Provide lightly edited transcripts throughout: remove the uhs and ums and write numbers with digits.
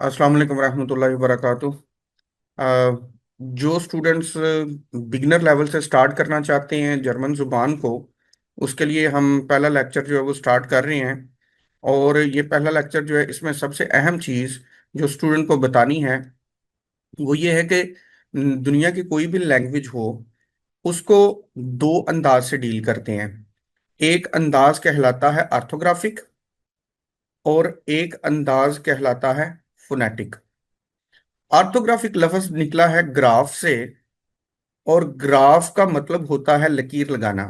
अस्सलाम वालेकुम रहमतुल्लाहि वबरकातुह। जो स्टूडेंट्स बिगनर लेवल से स्टार्ट करना चाहते हैं जर्मन ज़ुबान को, उसके लिए हम पहला लेक्चर जो है वो स्टार्ट कर रहे हैं। और ये पहला लेक्चर जो है, इसमें सबसे अहम चीज़ जो स्टूडेंट को बतानी है वो ये है कि दुनिया की कोई भी लैंग्वेज हो, उसको दो अंदाज से डील करते हैं। एक अंदाज कहलाता है ऑर्थोग्राफिक, और एक अंदाज कहलाता है फोनेटिक। ऑर्थोग्राफिक लफ्ज निकला है ग्राफ से, और ग्राफ का मतलब होता है लकीर लगाना।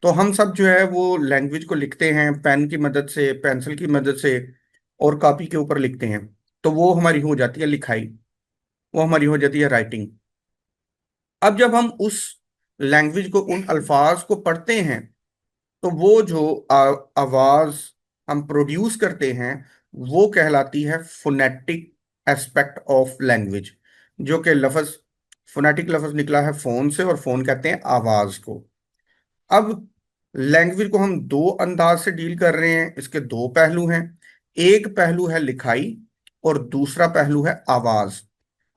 तो हम सब जो है वो लैंग्वेज को लिखते हैं पेन की मदद से, पेंसिल की मदद से, और कॉपी के ऊपर लिखते हैं। तो वो हमारी हो जाती है लिखाई, वो हमारी हो जाती है राइटिंग। अब जब हम उस लैंग्वेज को, उन अल्फाज को पढ़ते हैं, तो वो जो आवाज हम प्रोड्यूस करते हैं वो कहलाती है फोनेटिक एस्पेक्ट ऑफ लैंग्वेज। जो कि लफ्ज, फोनेटिक लफ्ज निकला है फोन से, और फोन कहते हैं आवाज को। अब लैंग्वेज को हम दो अंदाज से डील कर रहे हैं, इसके दो पहलू हैं। एक पहलू है लिखाई, और दूसरा पहलू है आवाज।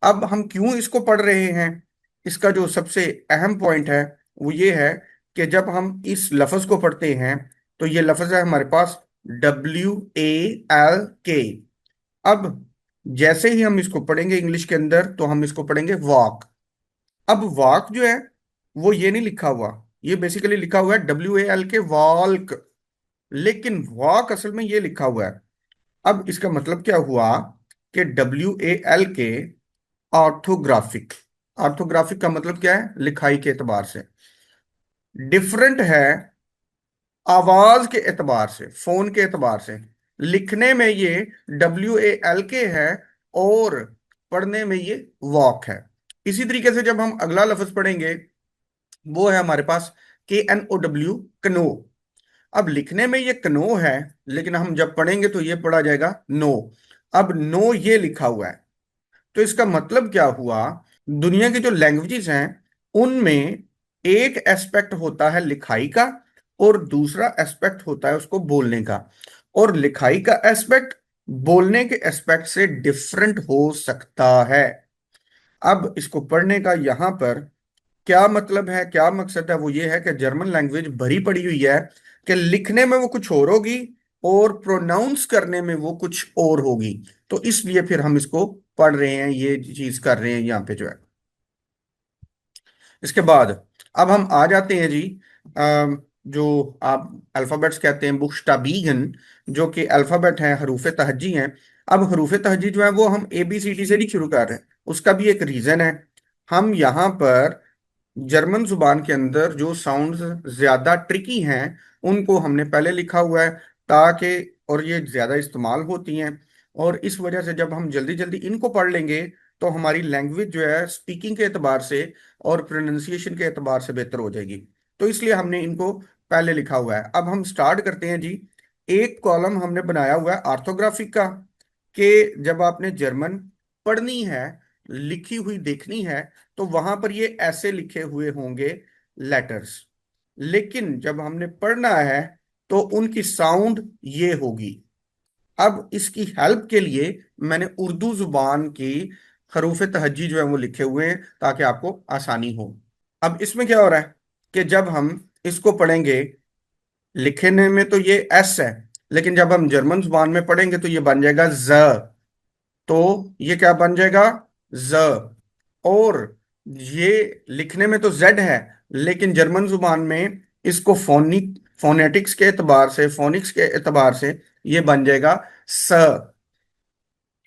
अब हम क्यों इसको पढ़ रहे हैं, इसका जो सबसे अहम पॉइंट है वो ये है कि जब हम इस लफ्ज को पढ़ते हैं, तो ये लफ्ज है हमारे पास WALK। अब जैसे ही हम इसको पढ़ेंगे इंग्लिश के अंदर, तो हम इसको पढ़ेंगे वॉक। अब वॉक जो है वो ये नहीं लिखा हुआ, ये बेसिकली लिखा हुआ है WALK, वॉल्क। लेकिन वॉक असल में ये लिखा हुआ है। अब इसका मतलब क्या हुआ कि WALK ऑर्थोग्राफिक। ऑर्थोग्राफिक का मतलब क्या है, लिखाई के एतबार से डिफरेंट है, आवाज के एतबार से, फोन के एतबार से। लिखने में ये WALK है, और पढ़ने में ये वॉक है। इसी तरीके से जब हम अगला लफ्ज पढ़ेंगे, वो है हमारे पास KNOW, कनो। अब लिखने में ये कनो है, लेकिन हम जब पढ़ेंगे तो ये पढ़ा जाएगा नो। अब नो ये लिखा हुआ है, तो इसका मतलब क्या हुआ, दुनिया की जो लैंग्वेजेस हैं उनमें एक एस्पेक्ट होता है लिखाई का, और दूसरा एस्पेक्ट होता है उसको बोलने का। और लिखाई का एस्पेक्ट बोलने के एस्पेक्ट से डिफरेंट हो सकता है। अब इसको पढ़ने का यहाँ पर क्या मतलब है, क्या मकसद है, वो ये है कि जर्मन लैंग्वेज भरी पड़ी हुई है कि लिखने में वो कुछ और होगी, और प्रोनाउंस करने में वो कुछ और होगी। तो इसलिए फिर हम इसको पढ़ रहे हैं, ये चीज कर रहे हैं यहाँ पे जो है। इसके बाद अब हम आ जाते हैं जी, जो आप अल्फाबेट्स कहते हैं बुक्सटाबीगन, जो कि अल्फाबेट हैं, हरूफ तहजी हैं। अब हरूफ तहजी जो है वो हम ABCD से नहीं शुरू कर रहे हैं, उसका भी एक रीजन है। हम यहाँ पर जर्मन जुबान के अंदर जो साउंड्स ज्यादा ट्रिकी हैं उनको हमने पहले लिखा हुआ है, ताकि, और ये ज्यादा इस्तेमाल होती हैं, और इस वजह से जब हम जल्दी जल्दी इनको पढ़ लेंगे, तो हमारी लैंग्वेज जो है स्पीकिंग के एतबार से और प्रोनाउंसिएशन के एतबार से बेहतर हो जाएगी। तो इसलिए हमने इनको पहले लिखा हुआ है। अब हम स्टार्ट करते हैं जी। एक कॉलम हमने बनाया हुआ है ऑर्थोग्राफिक का, कि जब आपने जर्मन पढ़नी है, लिखी हुई देखनी है, तो वहां पर ये ऐसे लिखे हुए होंगे लेटर्स। लेकिन जब हमने पढ़ना है, तो उनकी साउंड ये होगी। अब इसकी हेल्प के लिए मैंने उर्दू जुबान की हरूफ तहज्जी जो है वो लिखे हुए हैं, ताकि आपको आसानी हो। अब इसमें क्या हो रहा है कि जब हम इसको पढ़ेंगे, लिखने में तो ये एस है, लेकिन जब हम जर्मन जुबान में पढ़ेंगे तो ये बन जाएगा ज। तो ये क्या बन जाएगा, ज। और ये लिखने में तो जेड है, लेकिन जर्मन जुबान में इसको फोनेटिक्स के एतबार से, फोनिक्स के एतबार से ये बन जाएगा स।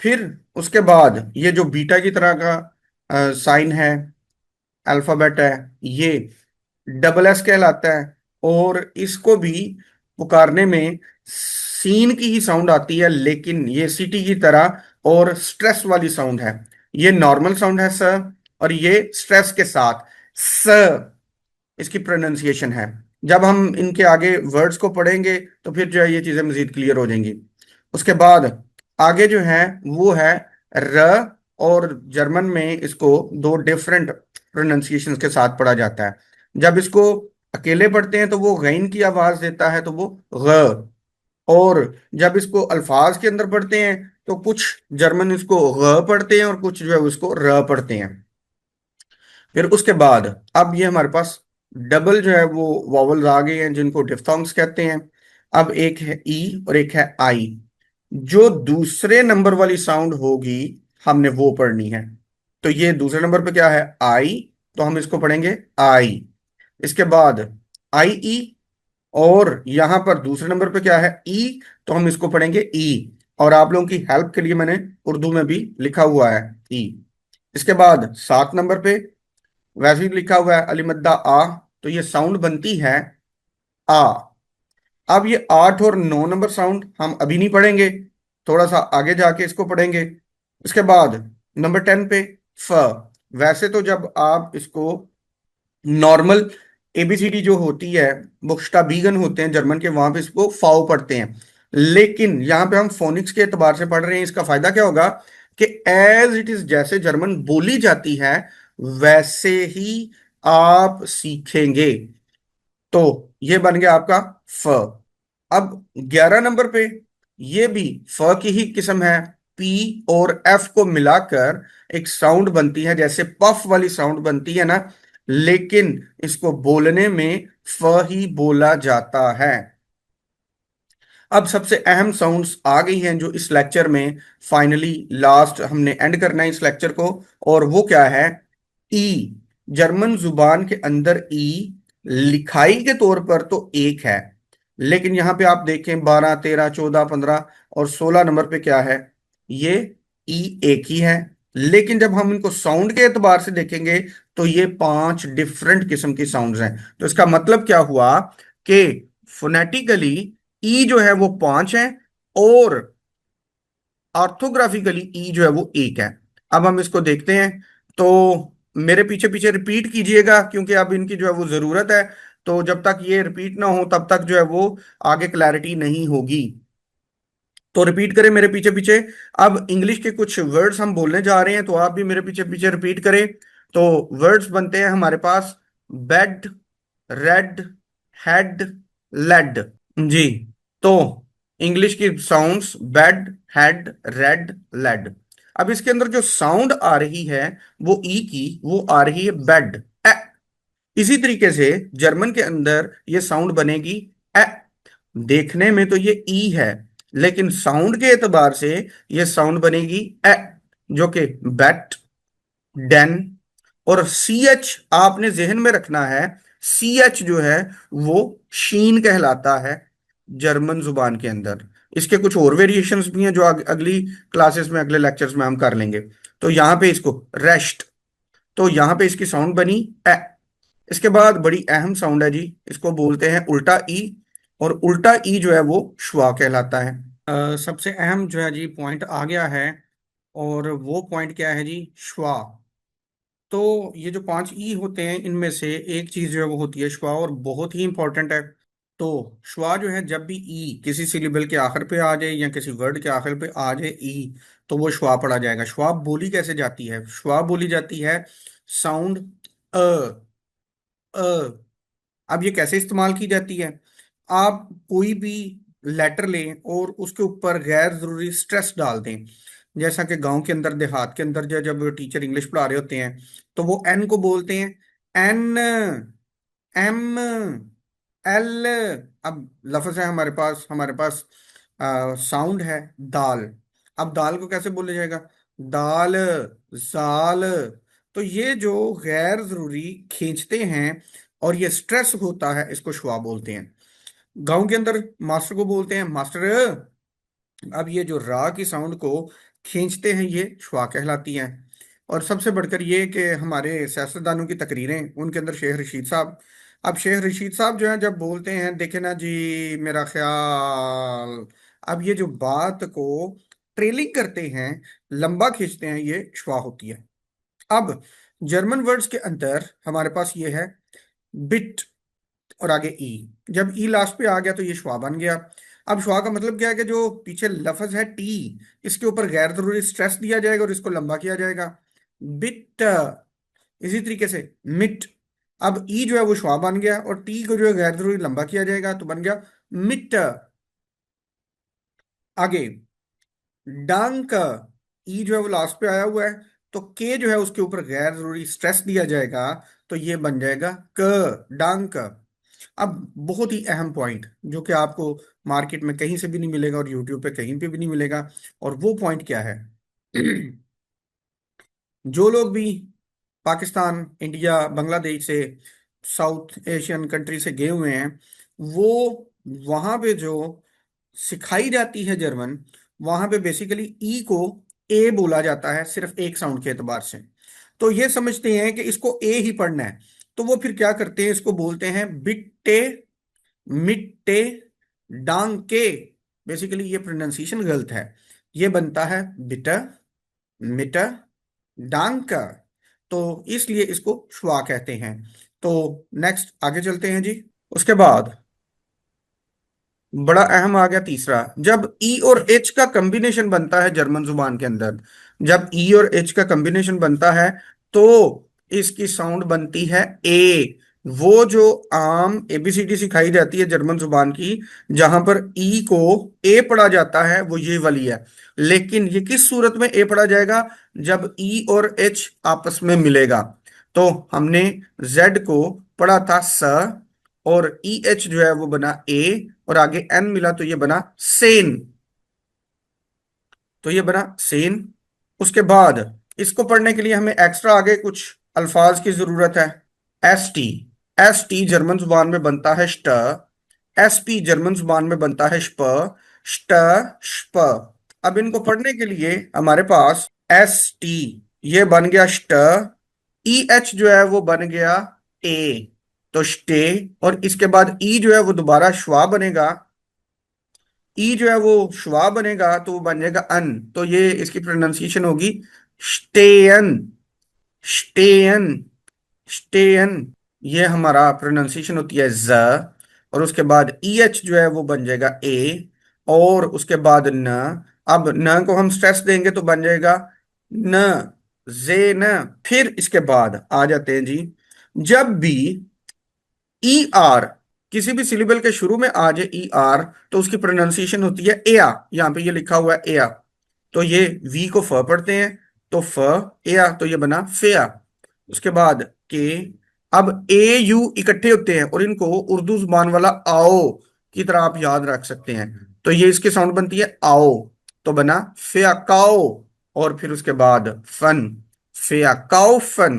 फिर उसके बाद ये जो बीटा की तरह का साइन है, अल्फाबेट है, ये SS कहलाता है। और इसको भी पुकारने में सीन की ही साउंड आती है, लेकिन ये सिटी की तरह और स्ट्रेस वाली साउंड है। ये नॉर्मल साउंड है स, और ये स्ट्रेस के साथ स इसकी प्रोनाउंसिएशन है। जब हम इनके आगे वर्ड्स को पढ़ेंगे, तो फिर जो है ये चीजें मजीद क्लियर हो जाएंगी। उसके बाद आगे जो है वो है र। और जर्मन में इसको दो डिफरेंट प्रोनाउंसिएशन के साथ पढ़ा जाता है। जब इसको अकेले पढ़ते हैं तो वो गैन की आवाज देता है, तो वो ग। और जब इसको अल्फाज के अंदर पढ़ते हैं तो कुछ जर्मन इसको ग पढ़ते हैं और कुछ जो है उसको र पढ़ते हैं। फिर उसके बाद अब ये हमारे पास डबल जो है वो वॉवल्स आ गए हैं जिनको डिफ्थोंग्स कहते हैं। अब एक है ई और एक है आई। जो दूसरे नंबर वाली साउंड होगी हमने वो पढ़नी है। तो ये दूसरे नंबर पे क्या है, आई, तो हम इसको पढ़ेंगे आई। इसके बाद आई ई, और यहां पर दूसरे नंबर पे क्या है, ई, तो हम इसको पढ़ेंगे ई। और आप लोगों की हेल्प के लिए मैंने उर्दू में भी लिखा हुआ है ई। इसके बाद 7 नंबर पे वैसे ही लिखा हुआ है अलीमद्दा आ, तो ये साउंड बनती है आ। अब ये 8 और 9 नंबर साउंड हम अभी नहीं पढ़ेंगे, थोड़ा सा आगे जाके इसको पढ़ेंगे। इसके बाद नंबर 10 पे फ। वैसे तो जब आप इसको नॉर्मल एबीसीडी जो होती है, बुक्सटाबीगन होते हैं जर्मन के, वहां पे इसको फाउ पढ़ते हैं। लेकिन यहाँ पे हम फोनिक्स के एतबार से पढ़ रहे हैं। इसका फायदा क्या होगा कि एज इट इज, जैसे जर्मन बोली जाती है वैसे ही आप सीखेंगे। तो ये बन गया आपका फ। अब 11 नंबर पे ये भी फ की ही किस्म है। पी और एफ को मिलाकर एक साउंड बनती है, जैसे पफ वाली साउंड बनती है ना, लेकिन इसको बोलने में फ ही बोला जाता है। अब सबसे अहम साउंड्स आ गई हैं जो इस लेक्चर में फाइनली लास्ट हमने एंड करना है इस लेक्चर को। और वो क्या है, ई। जर्मन जुबान के अंदर ई लिखाई के तौर पर तो एक है, लेकिन यहां पे आप देखें 12, 13, 14, 15 और 16 नंबर पे क्या है, ये ई एक ही है। लेकिन जब हम इनको साउंड के एतबार से देखेंगे तो ये 5 डिफरेंट किस्म की साउंड्स हैं। तो इसका मतलब क्या हुआ कि फोनेटिकली ई जो है वो 5 है, और ऑर्थोग्राफिकली ई जो है वो एक है। अब हम इसको देखते हैं, तो मेरे पीछे पीछे रिपीट कीजिएगा क्योंकि अब इनकी जो है वो जरूरत है। तो जब तक ये रिपीट ना हो तब तक जो है वो आगे क्लैरिटी नहीं होगी। तो रिपीट करें मेरे पीछे पीछे। अब इंग्लिश के कुछ वर्ड्स हम बोलने जा रहे हैं, तो आप भी मेरे पीछे पीछे रिपीट करें। तो वर्ड्स बनते हैं हमारे पास बेड, रेड, हेड, लेड। जी। तो इंग्लिश की sounds bed, head, red, led. अब इसके अंदर जो साउंड आ रही है वो ई की, वो आ रही है बेड, ए। इसी तरीके से जर्मन के अंदर ये साउंड बनेगी ए। देखने में तो ये ई है, लेकिन साउंड के एतबार से ये साउंड बनेगी ए, जो कि बेट, डेन। और सी एच आपने जहन में रखना है, सी एच जो है वो शीन कहलाता है जर्मन जुबान के अंदर। इसके कुछ और वेरिएशंस भी हैं जो अगली क्लासेस में, अगले लेक्चर्स में हम कर लेंगे। तो यहां पे इसको रेस्ट, तो यहां पे इसकी साउंड बनी ए। इसके बाद बड़ी अहम साउंड है जी, इसको बोलते हैं उल्टा ई। और उल्टा ई जो है वो श्वा कहलाता है। सबसे अहम जो है जी पॉइंट आ गया है, और वो पॉइंट क्या है जी, श्वा। तो ये जो 5 ई होते हैं इनमें से एक चीज जो है वो होती है श्वा, और बहुत ही इंपॉर्टेंट है। तो श्वा जो है, जब भी ई किसी सिलेबल के आखिर पे आ जाए या किसी वर्ड के आखिर पे आ जाए ई, तो वो श्वा पढ़ा जाएगा। श्वा बोली कैसे जाती है, श्वा बोली जाती है साउंड अ, अ। अब ये कैसे इस्तेमाल की जाती है, आप कोई भी लेटर लें और उसके ऊपर गैर जरूरी स्ट्रेस डाल दें। जैसा कि गांव के अंदर, देहात के अंदर जो जब टीचर इंग्लिश पढ़ा रहे होते हैं तो वो एन को बोलते हैं एन, एम, एल। अब लफ्ज है हमारे पास साउंड है दाल। अब दाल को कैसे बोला जाएगा, दाल, जाल। तो ये जो गैर जरूरी खींचते हैं और ये स्ट्रेस होता है, इसको शुआ बोलते हैं। गांव के अंदर मास्टर को बोलते हैं मास्टर। अब ये जो रा की साउंड को खींचते हैं ये शुआ कहलाती हैं। और सबसे बढ़कर ये कि हमारे सियासतदानों की तकरीरें, उनके अंदर शेख रशीद साहब। अब शेख रशीद साहब जो है जब बोलते हैं, देखे ना जी मेरा ख्याल, अब ये जो बात को ट्रेलिंग करते हैं, लंबा खींचते हैं, ये शुआ होती है। अब जर्मन वर्ड्स के अंदर हमारे पास ये है बिट, और आगे ई। जब ई लास्ट पे आ गया तो ये श्वा बन गया। अब श्वा का मतलब क्या है कि जो पीछे लफ्ज है टी, इसके ऊपर गैर जरूरी स्ट्रेस दिया जाएगा और इसको लंबा किया जाएगा, बिट। इसी तरीके से मिट। अब ई जो है वो श्वा बन गया और टी को जो है गैर जरूरी लंबा किया जाएगा तो बन गया मिट। आगे डांग का ई जो है वो लास्ट पे आया हुआ है, तो के जो है उसके ऊपर गैर जरूरी स्ट्रेस दिया जाएगा, तो ये बन जाएगा क, डांग का। अब बहुत ही अहम पॉइंट जो कि आपको मार्केट में कहीं से भी नहीं मिलेगा और यूट्यूब पे कहीं पे भी नहीं मिलेगा, और वो पॉइंट क्या है? जो लोग भी पाकिस्तान, इंडिया, बांग्लादेश से, साउथ एशियन कंट्री से गए हुए हैं, वो वहां पे जो सिखाई जाती है जर्मन, वहां पे बेसिकली ई को ए बोला जाता है सिर्फ एक साउंड के एतबार से। तो ये समझते हैं कि इसको ए ही पढ़ना है, तो वो फिर क्या करते हैं, इसको बोलते हैं बिट्टे, मिट्टे, डांके। बेसिकली ये प्रोनाउंसिएशन गलत है, ये बनता है बिटा, मिटा, डांका। तो इसलिए इसको श्वा कहते हैं। तो नेक्स्ट आगे चलते हैं जी। उसके बाद बड़ा अहम आ गया तीसरा, जब ई और एच का कॉम्बिनेशन बनता है जर्मन जुबान के अंदर, जब ई और एच का कॉम्बिनेशन बनता है तो इसकी साउंड बनती है ए। वो जो आम एबीसीडी सिखाई जाती है जर्मन जुबान की, जहां पर ई को ए पढ़ा जाता है, वो ये वाली है। लेकिन ये किस सूरत में ए पढ़ा जाएगा? जब ई और एच आपस में मिलेगा। तो हमने जेड को पढ़ा था स, और ई एच जो है वो बना ए, और आगे एन मिला तो ये बना सेन। तो ये बना सेन। उसके बाद इसको पढ़ने के लिए हमें एक्स्ट्रा आगे कुछ अल्फाज की जरूरत है। S T, S T German जुबान में बनता है स्ट, एस पी जर्मन जुबान में बनता है स्प, स्ट, स्प। अब इनको पढ़ने के लिए हमारे पास एस टी ये बन गया स्ट, ई एच जो है वो बन गया ए, तो स्टे। और इसके बाद ई जो है वो दोबारा श्वा बनेगा, ई जो है वो श्वा बनेगा तो वो बन जाएगा अन, तो ये इसकी प्रोनाउंसिएशन होगी स्टेयन, स्टेयन, स्टेयन। ये हमारा प्रोनाउंसिएशन होती है ज। और उसके बाद ई एच जो है वो बन जाएगा ए, और उसके बाद न। अब न को हम स्ट्रेस देंगे तो बन जाएगा न, जे न। फिर इसके बाद आ जाते हैं जी, जब भी ई आर किसी भी सिलेबल के शुरू में आ जाए ई आर, तो उसकी प्रोनाउंसिएशन होती है एया। यहां पे ये लिखा हुआ है एया, तो ये वी को फ पढ़ते हैं, तो फ, एया, तो ये बना फेया। उसके बाद के, अब ए यू इकट्ठे होते हैं और इनको उर्दू जुबान वाला आओ की तरह आप याद रख सकते हैं, तो ये इसकी साउंड बनती है आओ, तो बना फेयाकाओ। और फिर उसके बाद फन, फेयाकाओफन,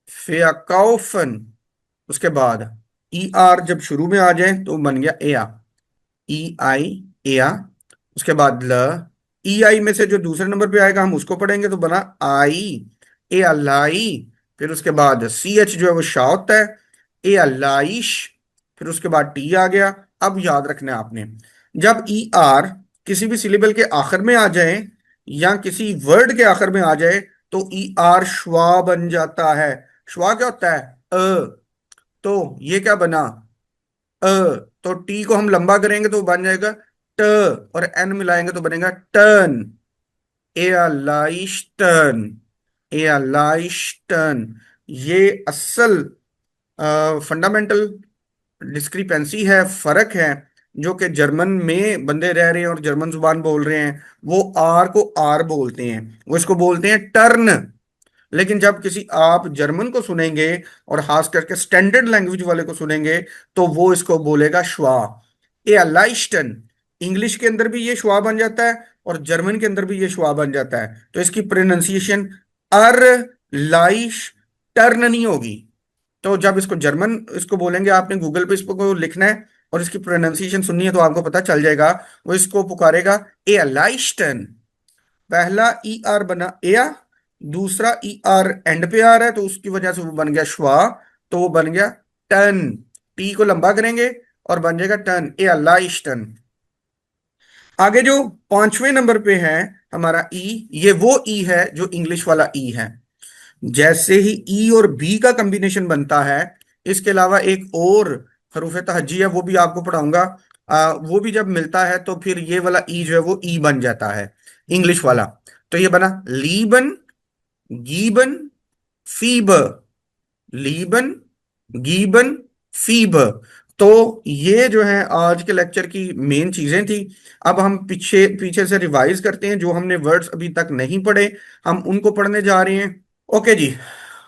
फेयाकाओफन। उसके बाद ई आर जब शुरू में आ जाए तो बन गया एया, ई आई, एया। उसके बाद ल, ई आई में से जो दूसरे नंबर पे आएगा हम उसको पढ़ेंगे तो बना आई, ए अलाई। फिर उसके बाद सी एच जो है वो शा होता है, ए अलाइश। फिर उसके बाद टी आ गया। अब याद रखना है आपने, जब ई आर किसी भी सिलेबल के आखिर में आ जाए या किसी वर्ड के आखिर में आ जाए, तो ई आर श्वा बन जाता है। श्वा क्या होता है? अ। तो ये क्या बना? अ। तो टी को हम लंबा करेंगे तो बन जाएगा ट, और एन मिलाएंगे तो बनेगा टर्न, एलाइस्टन, एलाइस्टन। ये असल फंडामेंटल डिस्क्रिपेंसी है, फर्क है, जो कि जर्मन में बंदे रह रहे हैं और जर्मन जुबान बोल रहे हैं, वो आर को आर बोलते हैं, वो इसको बोलते हैं टर्न। लेकिन जब किसी आप जर्मन को सुनेंगे और खास करके स्टैंडर्ड लैंग्वेज वाले को सुनेंगे, तो वो इसको बोलेगा श्वा, ए अलाइस्टन। इंग्लिश के अंदर भी ये श्वा बन जाता है और जर्मन के अंदर भी ये श्वा बन जाता है, तो इसकी प्रोनाउंसिएशन अर लाइश टर्न नहीं होगी। तो जब इसको जर्मन इसको बोलेंगे, आपने गूगल पे इसको लिखना है और इसकी प्रोनाउंसिएशन सुननी है तो आपको पता चल जाएगा। वो इसको पुकारेगा ए अलाइस्टन। पहला ई आर बना एया, दूसरा ई आर एंड पे आ रहा है तो उसकी वजह से वो बन गया श्वा, तो वो बन गया टन। टी को लंबा करेंगे और बन जाएगा टन, ए अलाइश टन। आगे जो पांचवें नंबर पे है हमारा ई, ये वो ई है जो इंग्लिश वाला ई है। जैसे ही ई और बी का कॉम्बिनेशन बनता है, इसके अलावा एक और हरूफ तहज्जी है, वो भी आपको पढ़ाऊंगा। वो भी जब मिलता है तो फिर ये वाला ई जो है वो ई बन जाता है, इंग्लिश वाला। तो ये बना लीबन, गीबन, फीब, लीबन, गीबन, फीब। तो ये जो है आज के लेक्चर की मेन चीजें थी। अब हम पीछे पीछे से रिवाइज करते हैं, जो हमने वर्ड्स अभी तक नहीं पढ़े हम उनको पढ़ने जा रहे हैं। ओके जी,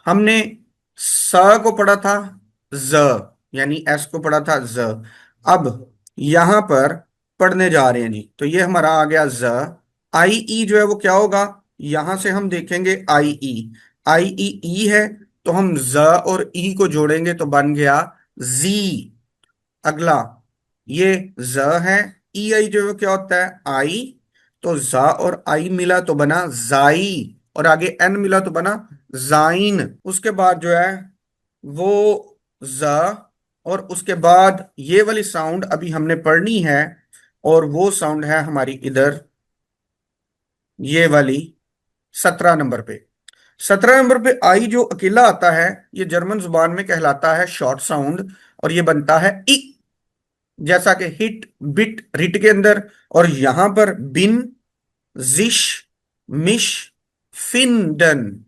हमने स को पढ़ा था, ज यानी एस को पढ़ा था, ज। अब यहां पर पढ़ने जा रहे हैं जी, तो ये हमारा आ गया ज। आई ई जो है वो क्या होगा, यहां से हम देखेंगे आई ई, आई ई ई है, तो हम ज और ई को जोड़ेंगे तो बन गया जी। अगला ये ज है, ई आई जो है क्या होता है आई, तो जा और आई मिला तो बना जाई, और आगे एन मिला तो बना जाइन। उसके बाद जो है वो ज, और उसके बाद ये वाली साउंड अभी हमने पढ़नी है, और वो साउंड है हमारी इधर ये वाली 17 नंबर पे। 17 नंबर पे आई जो अकेला आता है, ये जर्मन जुबान में कहलाता है शॉर्ट साउंड, और ये बनता है ई, जैसा कि हिट बिट रिट के अंदर। और यहां पर बिन, जिश, मिश, फिनडन,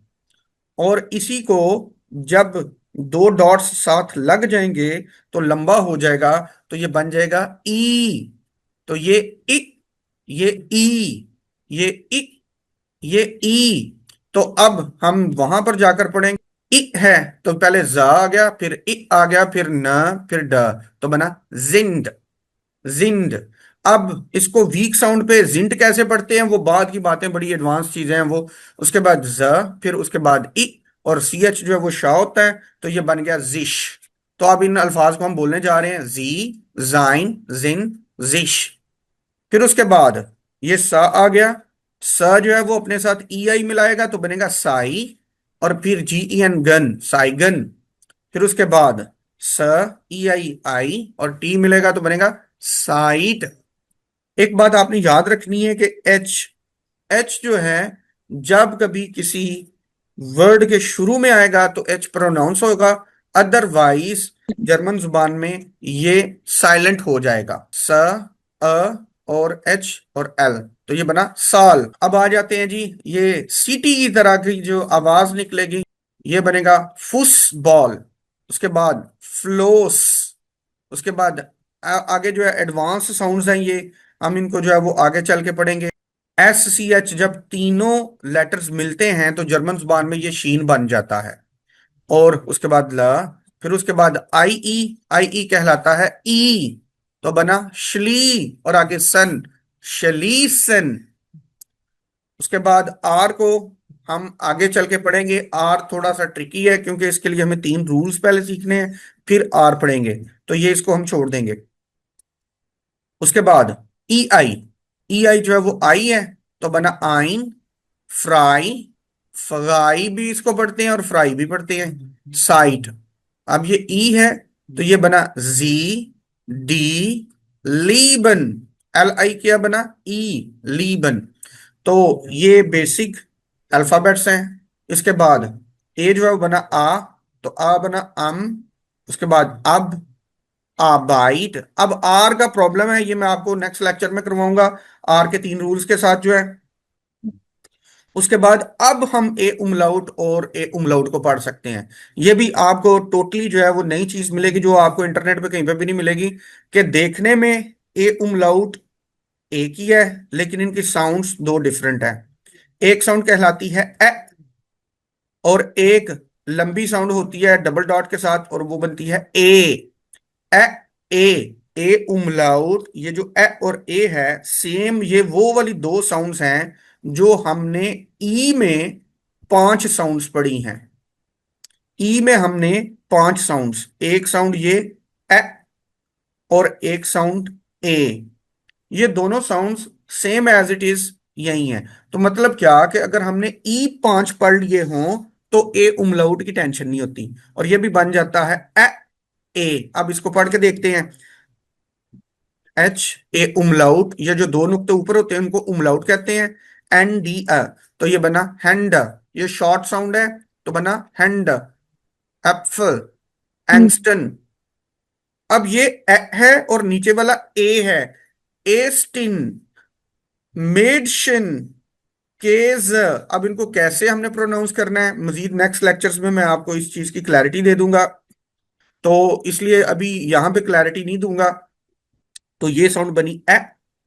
और इसी को जब दो डॉट्स साथ लग जाएंगे तो लंबा हो जाएगा, तो ये बन जाएगा ई। तो ये इ, ये ई, ये इ, ये ई। तो अब हम वहां पर जाकर पढ़ेंगे, इ है तो पहले जा आ गया, फिर इ आ गया, फिर न, फिर ड, तो बना जिंड, जिंड। अब इसको वीक साउंड पे जिंट कैसे पढ़ते हैं वो बाद की बातें, बड़ी एडवांस चीजें हैं वो। उसके बाद ज, फिर उसके बाद इ, और सी एच जो है वो शाह होता है, तो ये बन गया जिश। तो अब इन अल्फाज को हम बोलने जा रहे हैं जी, जाइन, जिन, जिश। फिर उसके बाद ये सा आ गया, स जो है वो अपने साथ ई आई मिलाएगा तो बनेगा साई, और फिर जी ई एन गन, साइगन। फिर उसके बाद स, ई आई आई, और टी मिलेगा तो बनेगा साइट। एक बात आपने याद रखनी है कि एच, एच जो है जब कभी किसी वर्ड के शुरू में आएगा तो एच प्रोनाउंस होगा, अदरवाइज जर्मन जुबान में ये साइलेंट हो जाएगा। स, अ, और एच और एल, तो ये बना साल। अब आ जाते हैं जी, ये सीटी की तरह की जो आवाज निकलेगी ये बनेगा फुस बॉल। उसके बाद फ्लोस। उसके बाद आगे जो है एडवांस साउंड्स हैं ये, हम इनको जो है वो आगे चल के पढ़ेंगे। एस सी एच जब तीनों लेटर्स मिलते हैं तो जर्मन जुबान में ये शीन बन जाता है। और उसके बाद ल, फिर उसके बाद आई ई, आई ई कहलाता है ई, तो बना श्ली, और आगे सन, शलीसन। उसके बाद आर को हम आगे चल के पढ़ेंगे, आर थोड़ा सा ट्रिकी है क्योंकि इसके लिए हमें 3 रूल्स पहले सीखने हैं, फिर आर पढ़ेंगे, तो ये इसको हम छोड़ देंगे। उसके बाद ई आई, ई आई जो है वो आई है, तो बना आइन, फ्राई, फ्राई भी इसको पढ़ते हैं और फ्राई भी पढ़ते हैं, साइट। अब ये ई है तो ये बना जी, डी, लीबन, एल आई क्या बना ई, लीबन। तो ये बेसिक अल्फाबेट्स हैं। इसके बाद ए जो है वो बना आ, तो आ बना अम। उसके बाद अब, आबाइट। अब आर का प्रॉब्लम है, ये मैं आपको नेक्स्ट लेक्चर में करवाऊंगा, आर के 3 रूल्स के साथ जो है। उसके बाद अब हम ए उमलाउट और ए उमलाउट को पढ़ सकते हैं। ये भी आपको टोटली जो है वो नई चीज मिलेगी, जो आपको इंटरनेट पे कहीं पे भी नहीं मिलेगी, कि देखने में ए उमलाउट एक ही है लेकिन इनकी साउंड्स दो डिफरेंट है। एक साउंड कहलाती है ए, और एक लंबी साउंड होती है डबल डॉट के साथ और वो बनती है ए। ए, ए, ए उमलाउट, ये जो ए और ए है सेम, ये वो वाली दो साउंड्स हैं जो हमने ई में 5 साउंड्स पढ़ी हैं। ई में हमने 5 साउंड्स, एक साउंड ये ए, और एक साउंड ए, ये दोनों sounds same as it is यही है। तो मतलब क्या कि अगर हमने ई 5 पढ़ लिए हों तो ए उमलाउट की टेंशन नहीं होती, और ये भी बन जाता है ए, ए। अब इसको पढ़ के देखते हैं। एच, ए उमलाउट, ये जो दो नुक्ते ऊपर होते हैं उनको उमलाउट कहते हैं। एन डी अ, तो ये बना हैंड, ये शॉर्ट साउंड है तो बना हैंड। एप्पल, एंगस्टन। अब ये ए है और नीचे वाला ए है, एस्टिन, मेडशन, केज। अब इनको कैसे हमने प्रोनाउंस करना है, मजीद नेक्स्ट लेक्चर्स में मैं आपको इस चीज की क्लैरिटी दे दूंगा। तो इसलिए अभी यहां पे क्लैरिटी नहीं दूंगा। तो ये साउंड बनी ए,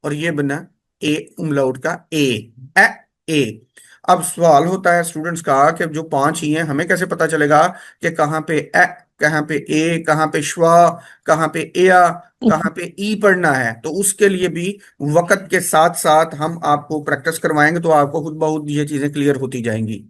और ये बना ए, उमलाउट का ए, ए, ए। अब सवाल होता है स्टूडेंट्स का कि जो पांच ही हैं हमें कैसे पता चलेगा कि कहाँ पे ए, कहाँ पे ए, कहाँ पे श्वा, कहाँ पे एया, कहाँ पे ई पढ़ना है। तो उसके लिए भी वक्त के साथ साथ हम आपको प्रैक्टिस करवाएंगे, तो आपको खुद ब खुद ये चीजें क्लियर होती जाएंगी।